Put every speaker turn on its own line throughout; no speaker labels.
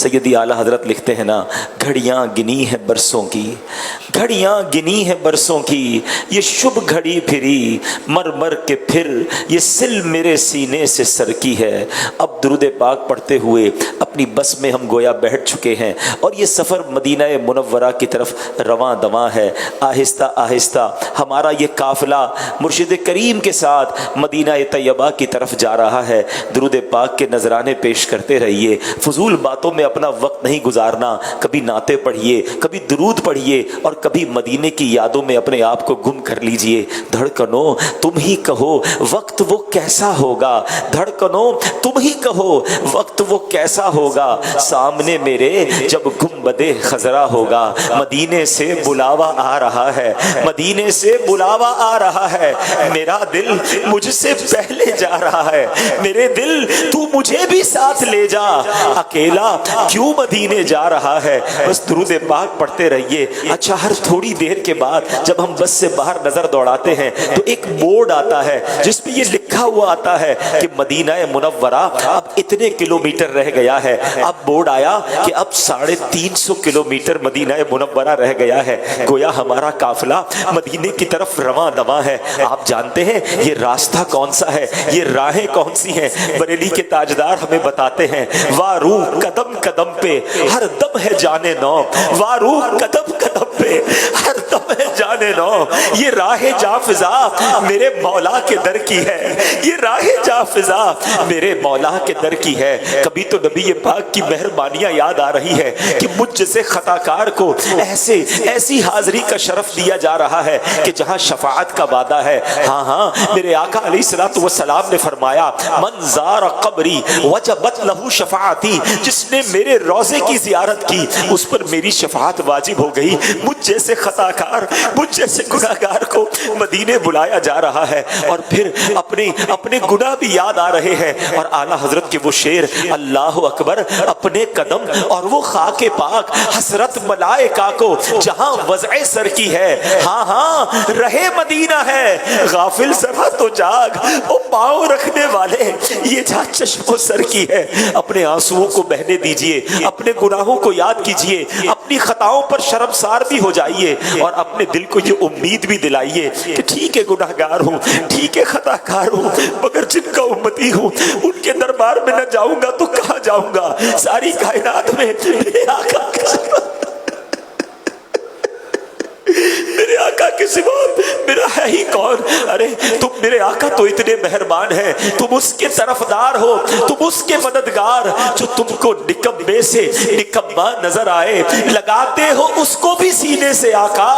سیدی اعلیٰ حضرت لکھتے ہیں نا، گھڑیاں گنی ہے برسوں کی، گھڑیاں گنی ہے برسوں کی، یہ شب گھڑی پھری مر مر کے پھر یہ سل میرے سینے سے سر کی ہے۔ اب درود پاک پڑھتے ہوئے اپنی بس میں ہم گویا بیٹھ چکے ہیں اور یہ سفر مدینہ منورہ کی طرف رواں دواں ہے۔ آہستہ آہستہ ہمارا یہ قافلہ مرشد کریم کے ساتھ مدینہ طیبہ کی طرف جا رہا ہے۔ درود پاک کے نذرانے پیش کرتے رہیے، فضول باتوں میں اپنا وقت نہیں گزارنا، کبھی نعتیں پڑھیے، کبھی درود پڑھیے اور کبھی مدینے کی یادوں میں اپنے آپ کو گم کر لیجئے۔ دھڑکنوں تم ہی کہو وقت وہ کیسا ہوگا، دھڑکنوں تم ہی کہو وقت وہ کیسا ہوگا، سامنے میرے جب گنبد خضرا ہوگا۔ مدینے سے بلاوا آ رہا ہے، مدینے سے بلاوا آ رہا ہے، میرا دل مجھ سے پہلے جا رہا ہے، میرے دل تو مجھے بھی ساتھ لے جا، اکیلا کیوں مدینے جا رہا ہے۔ بس درود پاک پڑھتے رہیے۔ اچھا، ہر تھوڑی دیر کے بعد جب ہم بس سے باہر نظر دوڑاتے ہیں تو ایک بورڈ آتا ہے جس پہ یہ لکھا ہوا آتا ہے کہ مدینہ منورہ اب اتنے کلومیٹر رہ گیا ہے۔ اب بورڈ آیا کہ اب 350 کلومیٹر مدینہ منورہ رہ گیا ہے، گویا ہمارا قافلہ مدینے کی طرف رواں دواں ہے۔ آپ جانتے ہیں یہ راستہ کون سا ہے، یہ راہیں کون سی ہیں؟ بریلی کے تاجدار ہمیں بتاتے ہیں، وارو قدم قدم پہ ہر دم ہے جانے نو، وارو قدم قدم پہ ہر دم ہے جانے نو۔ یہ راہ جاں فضا میرے مولا کے در کی ہے، یہ راہ جاں فضا میرے مولا کے در کی ہے۔ کبھی تو نبی پاک کی مہربانیاں یاد آ رہی ہے کہ مجھ جیسے خطا کار کو ایسی حاضری کا شرف دیا جا رہا ہے کہ جہاں شفاعت کا وعدہ ہے۔ ہاں ہاں، میرے آقا علیہ الصلوۃ والسلام نے فرمایا، من زار قبری وجبت لہ شفاعتی، جس نے میرے روضے کی زیارت کی اس پر میری شفاعت واجب ہو گئی۔ مجھ جیسے خطا کار، مجھ جیسے گناہ گار کو مدینے بلایا جا رہا ہے، اور پھر اپنے گناہ بھی یاد آ رہے ہیں۔ اور اعلیٰ حضرت کے وہ شعر، اللہ اکبر اپنے قدم اور وہ خاک پاک، حسرت ملائکہ کو جہاں وضع سر کی ہے۔ ہاں ہاں، رہے مدینہ ہے غافل ذرا تو جاگ، وہ پاؤں رکھنے والے یہ جہاں چشم و سر کی ہے۔ اپنے آنسوؤں کو بہنے دیجئے، اپنے گناہوں کو یاد کیجئے، اپنی خطاؤں پر شرمسار بھی ہو جائیے، اور اپنے دل کو یہ امید بھی دلائیے کہ ٹھیک ہے گناہ گار ہوں، ٹھیک ہے خطا کار ہوں، مگر جن کا امتی ہوں ان کے دربار میں نہ جاؤں گا تو کہاں جاؤں گا؟ ساری کائنات میں میرے آقا کے سوا، میرے آقا کے سوا میرا ہے ہی کون؟ ارے تم میرے آقا تو اتنے مہربان ہیں، تم اس کے طرفدار ہو، تم اس کے مددگار، جو تم کو نکمے سے نکما نظر آئے، لگاتے ہو اس کو بھی سینے سے آقا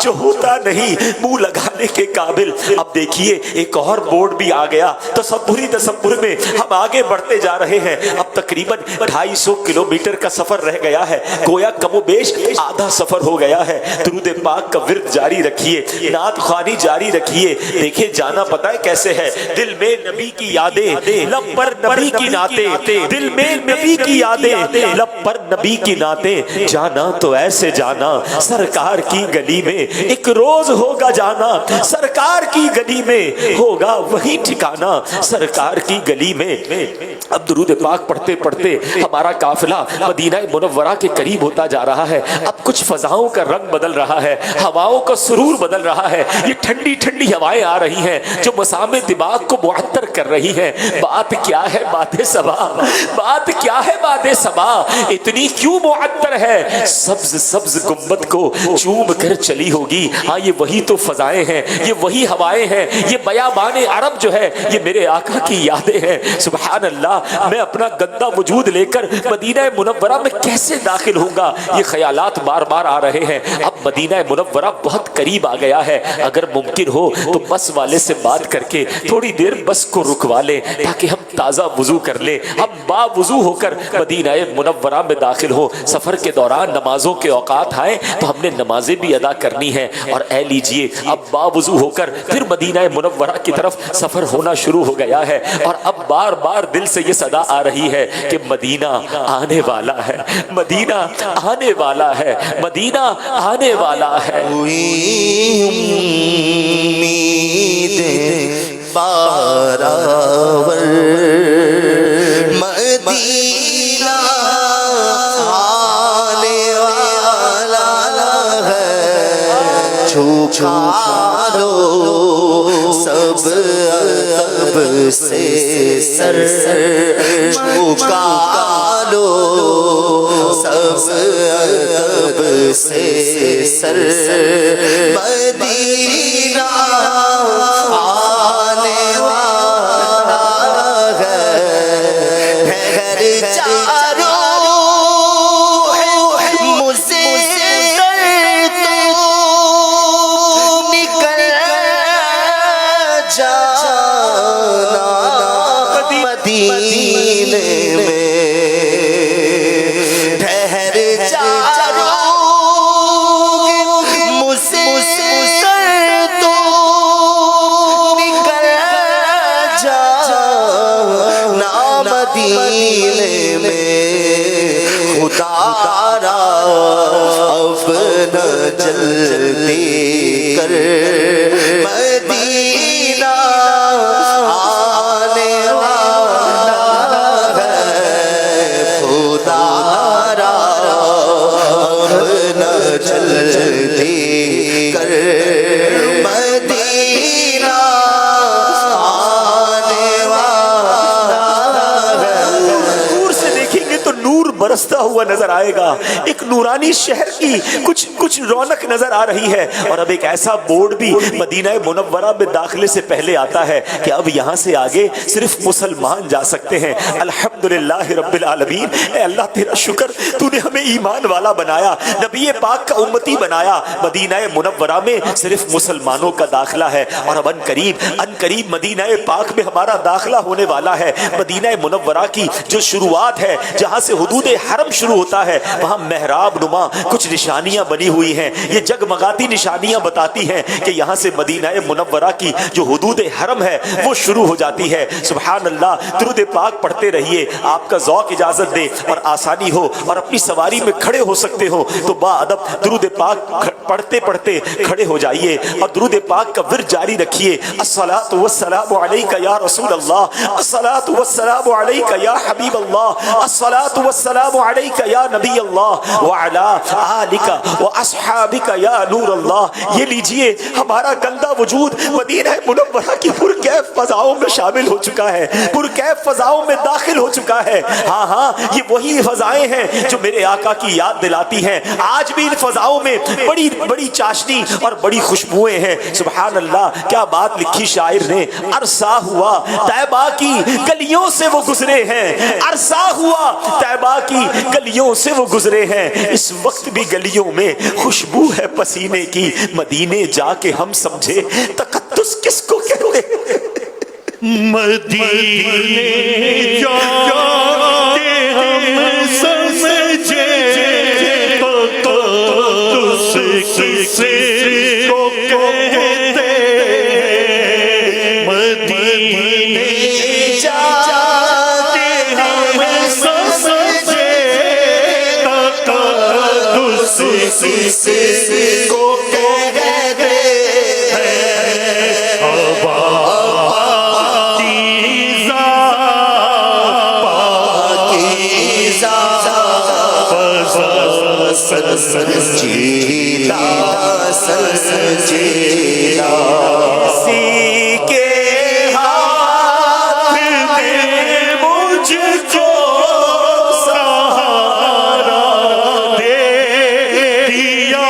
جو ہوتا نہیں منہ لگانے کے قابل۔ اب دیکھیے ایک اور بورڈ بھی آ گیا، تصور میں ہم آگے بڑھتے جا رہے ہیں۔ اب تقریباً 250 کلومیٹر کا سفر رہ گیا ہے، گویا کم و بیش آدھا سفر ہو گیا ہے۔ درود پاک کا ورد جاری رکھیے، نعت خوانی جاری رکھیے۔ دیکھیں جانا پتہ ہے کیسے ہے، دل میں نبی کی یادیں، لب پر نبی کی نعتیں، دل میں نبی کی یادیں، لب پر نبی کی نعتیں۔ جانا تو ایسے جانا سرکار کی گلی میں، ایک روز ہوگا جانا سرکار کی گلی میں، ہوگا وہی ٹھکانا سرکار کی گلی میں۔ اب درود پاک پڑھتے پڑھتے ہمارا قافلہ مدینہ منورہ کے قریب ہوتا جا رہا ہے۔ اب کچھ فضاؤں کا رنگ بدل رہا ہے، ہواؤں کا سرور بدل رہا ہے، یہ ٹھنڈی ٹھنڈی ہوائیں آ رہی ہیں جو مسام دماغ کو معطر کر رہی ہیں۔ بات کیا ہے باد صبا، بات کیا ہے باد صبا، اتنی کیوں معطر ہے؟ سبز سبز گنبد کو چوم کر چلی ہوگی۔ ہاں یہ وہی تو فضائیں ہیں، یہ وہی ہوائیں ہیں، یہ بیابان عرب جو ہے یہ میرے آقا کی یادیں ہیں۔ سبحان اللہ، میں اپنا گندا وجود لے کر مدینہ منورہ میں کیسے داخل ہوں گا؟ یہ خیالات بار بار آ رہے ہیں۔ اب مدینہ منورہ بہت قریب آ گیا ہے، اگر ممکن ہو تو بس والے سے بات کر کے تھوڑی دیر بس کو رکوا لیں تاکہ ہم تازہ وضو کر لیں، ہم با وضو ہو کر مدینہ منورہ میں داخل ہو۔ سفر کے دوران نمازوں کے اوقات آئے تو ہم نے نمازیں بھی ادا کرنی ہیں، اور اے لیجئے اب با وضو ہو کر پھر مدینہ منورہ کی طرف سفر ہونا شروع ہو گیا ہے۔ اور اب بار بار دل سے یہ صدا آ رہی ہے کہ مدینہ آنے والا ہے، مدینہ آنے والا ہے، مدینہ آنے والا ہے۔
امید بارآور مدینہ جھکا لو سب ادب سے سر جھکا لو سب ادب سے سر مدینہ آنے والا ہے گھر چاروں مجھے تو نکل جانا مدینے میں ٹھہر چاروں مجھے تو نکل جانا مدینے میں خدا را اب نہ جلدی کر مدینہ آنے والا ہے خدا را اب نہ جلدی کر مدینہ آنے والا ہے
دور سے دیکھیں گے تو نور برستا ہوا نظر آئے گا، ایک نورانی شہر کی کچھ رونق نظر آ رہی ہے۔ اور اب ایک ایسا بورڈ بھی مدینہ منورہ میں داخلے سے پہلے آتا ہے کہ اب یہاں سے آگے صرف مسلمان جا سکتے ہیں۔ الحمدللہ رب العالمین، اے اللہ تیرا شکر، تو نے ہمیں ایمان والا بنایا، نبی پاک کا امتی بنایا۔ مدینہ منورہ میں صرف مسلمانوں کا داخلہ ہے، اور اب ان قریب مدینہ پاک میں ہمارا داخلہ ہونے والا ہے۔ مدینہ منورہ کی جو شروعات ہے، جہاں سے حدود حرم شروع ہوتا ہے، وہاں محراب نما کچھ نشانیاں بنی ہوئی ہیں۔ یہ جگمگاتی نشانیاں بتاتی ہیں کہ یہاں سے مدینہ منورہ کی جو حدود حرم ہے وہ شروع ہو جاتی ہے۔ سبحان اللہ، درود پاک پڑھتے رہیے، آپ کا ذوق اجازت دے اور آسانی ہو اور اپنی سواری میں کھڑے ہو سکتے ہو تو با ادب درود پاک پڑھتے پڑھتے کھڑے ہو جائیے اور درود پاک کا ورد جاری رکھیے۔ الصلاۃ والسلام علیک یا رسول اللہ، الصلاۃ والسلام علیک یا حبیب اللہ، الصلاۃ والسلام علیک یا نبی اللہ وعلی آلک واصحابک یا نور اللہ۔ یہ لیجئے، ہمارا گندا وجود مدینہ منورہ کی پرکیف فضاؤں میں شامل ہو چکا ہے، پرکیف فضاؤں میں داخل ہو چکا ہے۔ ہاں یہ وہی فضائیں ہیں جو میرے آقا کی یاد دلاتی ہیں۔ آج بھی ان فضاؤں میں بڑی چاشنی اور بڑی خوشبوئیں ہیں۔ سبحان اللہ، کیا بات لکھی شاعر نے، عرصہ ہوا طیبہ کی گلیوں سے وہ گزرے ہیں، عرصہ ہوا طیبہ کی گلیوں سے وہ گزرے ہیں، اس وقت بھی گلیوں میں خوشبو ہے پسینے کی، مدینے جا کے ہم سمجھے تقدس کس کو کہتے ہیں۔
مدینے جا کے ہم سمجھے تقدس کسے کو کہتے ہیں۔ مدینے جا کے ہم سمجھے تقدس کسے کو کہتے ہیں۔
سنجیدہ سنجیدہ
اسی کے ہاتھ میں مجھ کو سہارا دے دیا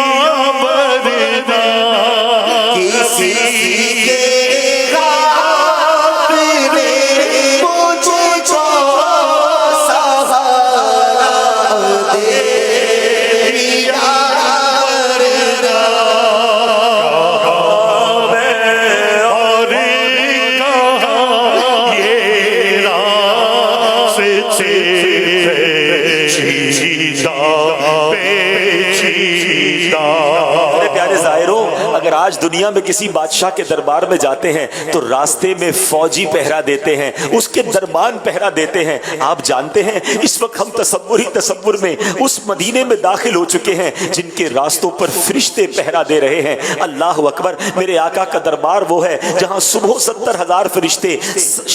ورنہ
کسی کے ہاتھ میں مجھ کو سہارا دے
اگر آج دنیا میں کسی بادشاہ کے دربار میں جاتے ہیں تو راستے میں فوجی پہرا دیتے ہیں، اس کے دربان پہرا دیتے ہیں۔ آپ جانتے ہیں اس وقت ہم تصور میں اس مدینے میں داخل ہو چکے ہیں جن کے راستوں پر فرشتے پہرا دے رہے ہیں۔ اللہ اکبر، میرے آقا کا دربار وہ ہے جہاں صبح 70,000 فرشتے،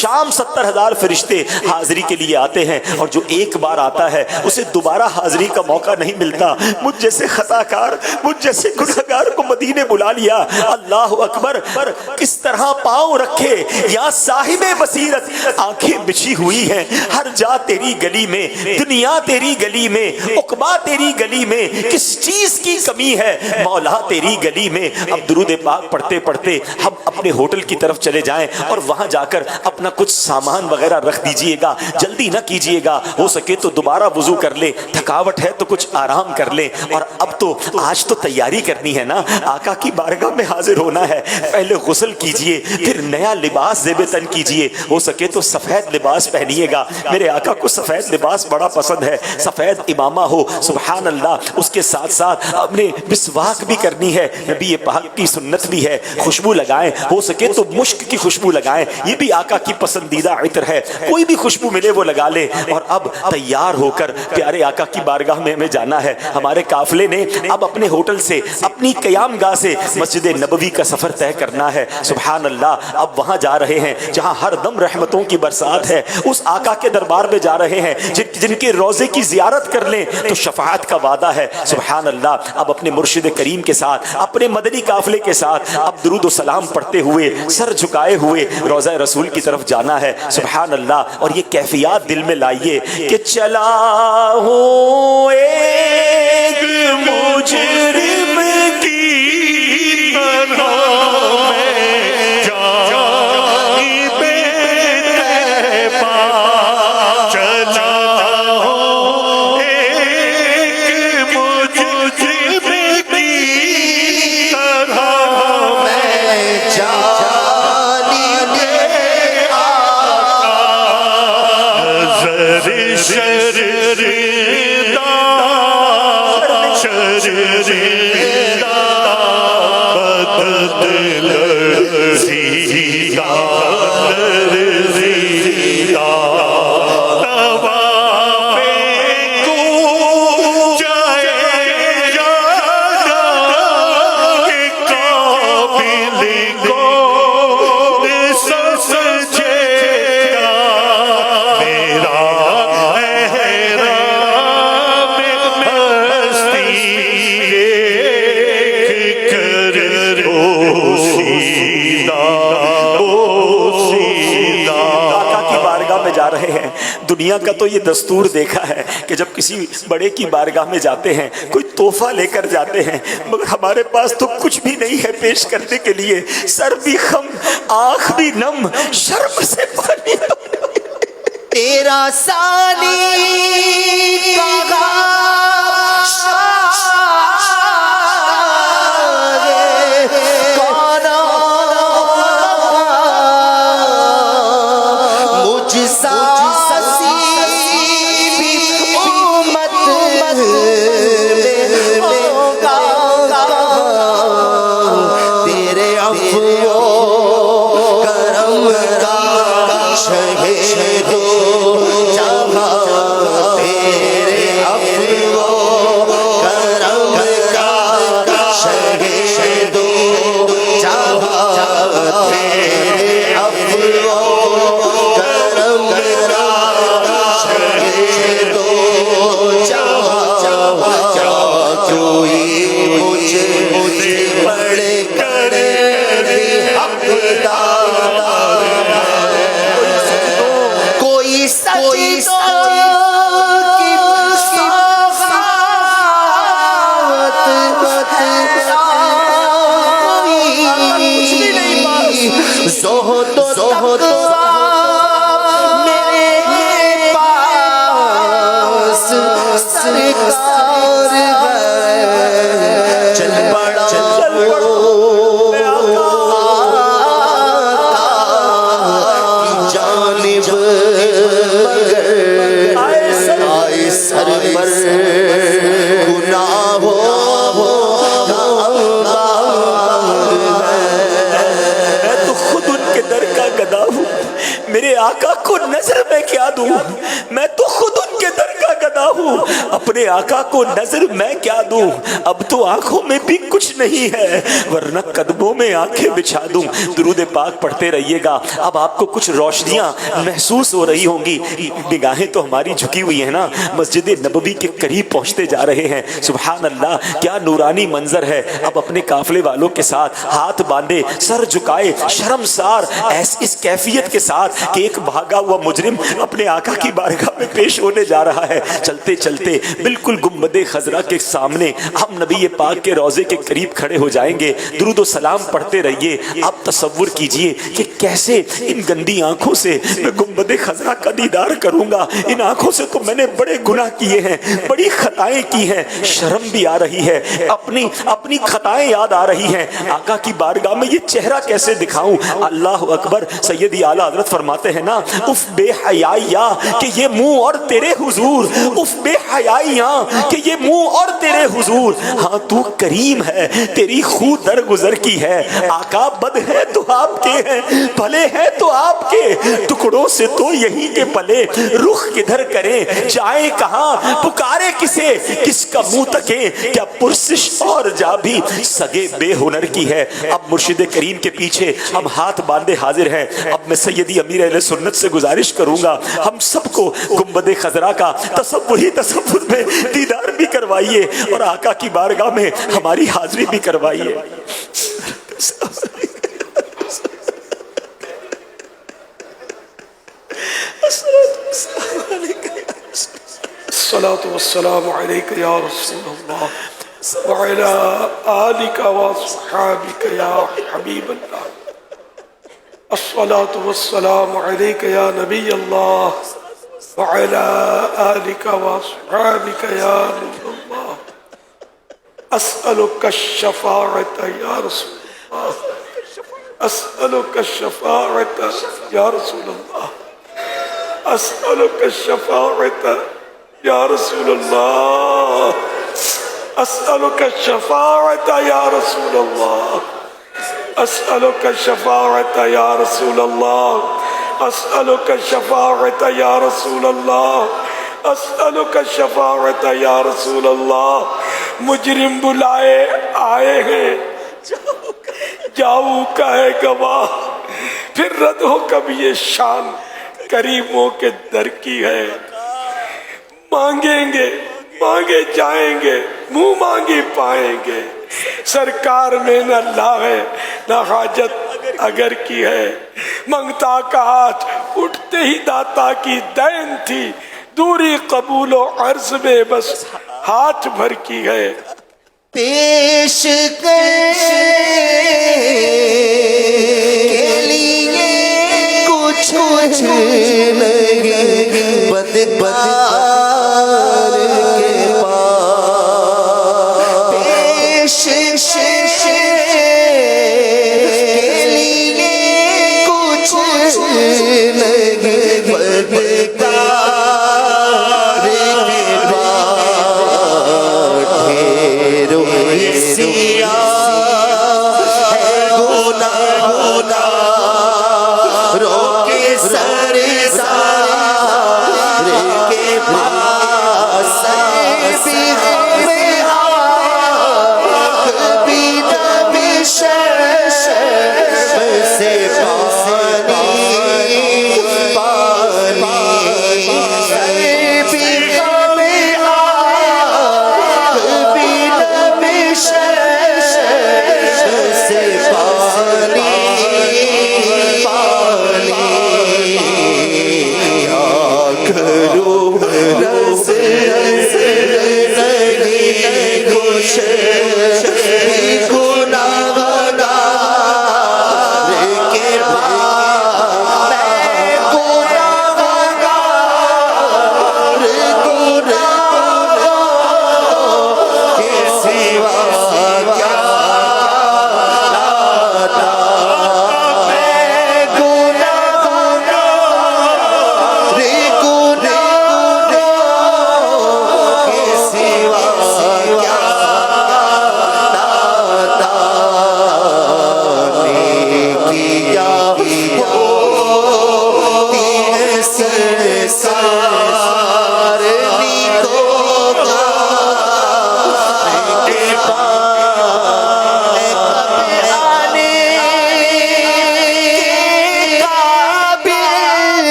شام 70,000 فرشتے حاضری کے لیے آتے ہیں، اور جو ایک بار آتا ہے اسے دوبارہ حاضری کا موقع نہیں ملتا۔ مجھ جیسے خطا کار، مجھ جیسے گنہگار کو مدینے بلا لیا. اللہ اکبر. کس طرح پاؤں رکھے یا صاحب بصیرت, آنکھیں بچھی ہوئی ہیں ہر جا تیری گلی میں, دنیا تیری گلی میں, عقبہ تیری گلی میں, کس چیز کی کمی ہے مولا تیری گلی میں. اب درود پاک پڑھتے پڑھتے ہم اپنے ہوٹل کی طرف چلے جائیں اور وہاں جا کر اپنا کچھ سامان وغیرہ رکھ دیجئے گا, جلدی نہ کیجئے گا, ہو سکے تو دوبارہ وضو کر لے, تھکاوٹ ہے تو کچھ آرام کر لے. اور اب تو آج تو تیاری کرنی ہے نا, آقا کی بارگاہ میں حاضر ہونا ہے. پہلے غسل کیجئے, پھر نیا لباس زیب تن کیجئے, ہو سکے تو سفید لباس پہنیے گا. میرے آقا کو سفید لباس بڑا پسند ہے, سفید امامہ ہو, سبحان اللہ. اس کے ساتھ ساتھ اپنے مسواک بھی کرنی ہے, نبی پاک کی سنت بھی ہے. خوشبو لگائیں, ہو سکے تو مشک کی خوشبو لگائیں, یہ بھی آقا کی پسندیدہ عطر ہے. کوئی بھی خوشبو ملے وہ لگا لیں. اور اب تیار ہو کر پیارے آقا کی بارگاہ میں ہمیں جانا ہے. ہمارے قافلے نے اب اپنے ہوٹل سے, اپنی قیام گاہ سے مسجد نبوی کا سفر طے کرنا ہے. سبحان اللہ. اب وہاں جا رہے ہیں جہاں ہر دم رحمتوں کی برسات ہے. اس آقا کے دربار میں جا رہے ہیں جن کے روزے کی زیارت کر لیں تو شفاعت کا وعدہ ہے. سبحان اللہ. اب اپنے مرشد کریم کے ساتھ, اپنے مدنی قافلے کے ساتھ اب درود و سلام پڑھتے ہوئے, سر جھکائے ہوئے روضہ رسول کی طرف جانا ہے. سبحان اللہ. اور یہ کیفیات دل میں لائیے کہ چلا ہوں ایک مجرم
کی طرح میں جانب طیبہ چلا ہوں, ایک مجرم کی طرح
میں جانب
نظر شردا بدل زیدہ زیدہ توا پہ کو جائے جانا کہ قابل کو سجے گا میرا
جا رہے ہیں. دنیا کا تو یہ دستور دیکھا ہے کہ جب کسی بڑے کی بارگاہ میں جاتے ہیں کوئی تحفہ لے کر جاتے ہیں, مگر ہمارے پاس تو کچھ بھی نہیں ہے پیش کرنے کے لیے. سر بھی خم, آنکھ بھی نم, شرم سے پانی.
تیرا ثانی کا
آقا کو نظر میں کیا دوں, میں تو خود ان کے در کا گدا ہوں. اپنے آقا کو نظر میں کیا دوں، اب تو آنکھوں میں بھی کچھ نہیں ہے، ورنہ قدموں میں آنکھیں بچھا دوں۔ درود پاک پڑھتے رہیے گا۔ اب آپ کو کچھ روشنیاں محسوس ہو رہی ہوں گی، نگاہیں تو ہماری جھکی ہوئی ہیں نا، مسجد نبوی کے قریب پہنچتے جا رہے ہیں۔ سبحان اللہ، کیا نورانی منظر ہے۔ اب اپنے قافلے والوں کے ساتھ ہاتھ باندھے، سر جھکائے، شرمسار اس کیفیت کے ساتھ کہ ایک بھاگا ہوا مجرم اپنے آقا کی بارگاہ میں پیش ہونے جا رہا ہے۔ چلتے چلتے بالکل گنبد خضرا کے سامنے ہم نبی پاک کے روضے کے قریب کھڑے ہو جائیں گے۔ درود و سلام پڑھتے رہیے۔ آپ تصور کیجئے کہ کیسے ان گندی آنکھوں سے میں گنبد خضرا کا دیدار کروں گا۔ ان آنکھوں سے تو میں نے بڑے گناہ کیے ہیں، بڑی خطائیں کی ہیں، شرم بھی آ رہی ہے، اپنی خطائیں یاد آ رہی ہیں۔ آقا کی بارگاہ میں یہ چہرہ کیسے دکھاؤں؟ اللہ اکبر۔ سیدی اعلیٰ حضرت فرماتے ہیں نا، اف بے حیائیا کہ یہ منہ اور تیرے حضور، اف بے حیائیا کہ یہ منہ اور تیرے حضور۔ ہاں تو کریم ہے، تیری خو در گزر کی ہے۔ آقا بد ہے تو آپ کے ہیں، بھلے ہیں تو آپ کے، ٹکڑوں سے تو یہی کے پلے، رخ کدھر کریں جائیں کہاں، پکارے کسے، کس کا منہ تکیں، کیا پرسش اور جا بھی سگے بے ہنر کی ہے۔ اب مرشد کریم کے پیچھے ہم ہاتھ باندھے حاضر ہیں۔ اب میں سیدی امیر اہل سنت سے گزارش کروں گا، ہم سب کو گنبد خضرا کا تصور میں دیدار بھی کروائیے اور آقا کی بارگاہ میں ہماری حاضری بھی کروائیے۔
الصلاة والسلام عليك يا رسول الله وعلى آلك وصحابك يا حبيب الله. الصلاة والسلام عليك يا نبي الله وعلى آلك وصحابك يا نور الله. أسألك الشفاعة يا رسول الله، أسألك الشفاعة يا رسول الله، أسألك الشفاعة يا رسول الله، أسألك الشفاعة يا رسول الله، أسألك الشفاعة يا رسول الله، أسألك الشفاعة يا رسول الله، أسألك الشفاعة يا رسول الله. مجرم بلائے آئے ہیں، جاؤ کا ہے گواہ، پھر رد ہو کب یہ شان کریموں کے در کی ہے. مانگیں گے مانگے جائیں گے، منہ مانگی پائیں گے. سرکار میں نہ لا ہے نہ حاجت اگر کی ہے. منگتا کا ہاتھ اٹھتے ہی داتا کی دین تھی، دوری قبول و عرض میں بس ہاتھ بھر کی ہے.
پیش کے لیے کچھ لگے بدکار کے پاس، پیش کے لیے کچھ لگے بدکار کے پاس. ڈھیروں سیاہ ہے گناہ رو کے سر سارے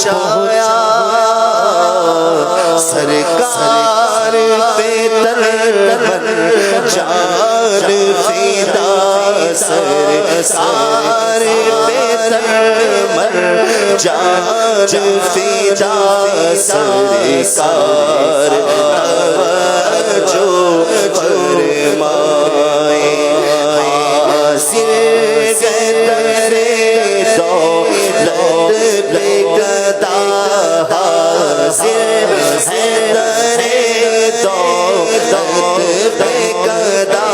پہنچایا سرکار پہ تربت جان فدا سرکار پہ تربت جان فدا سرکار جو فرمائے حاضر گدرے دولت پہ گدا حاضر گدرے دولت پہ گدا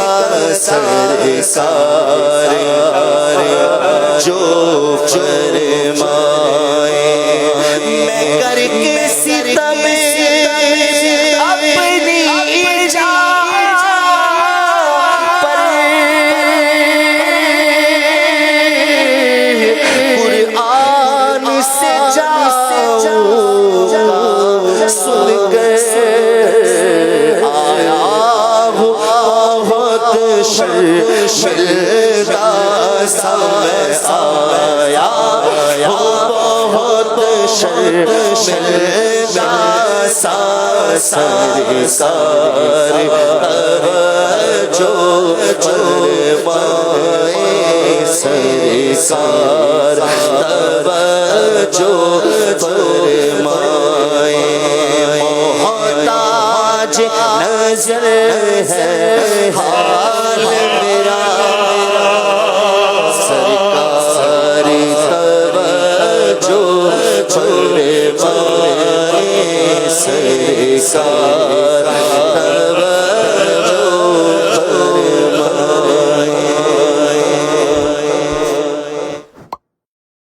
سرکار جو فرمائے میں کر کے ستم اپنی جا پر قرآن سے جاؤں سن کر آیا بہت شرمندہ سا میں آیا بہت شرمندہ سا سرکار جو فرمائے سرکار جو فرمائے محتاج نظر ہے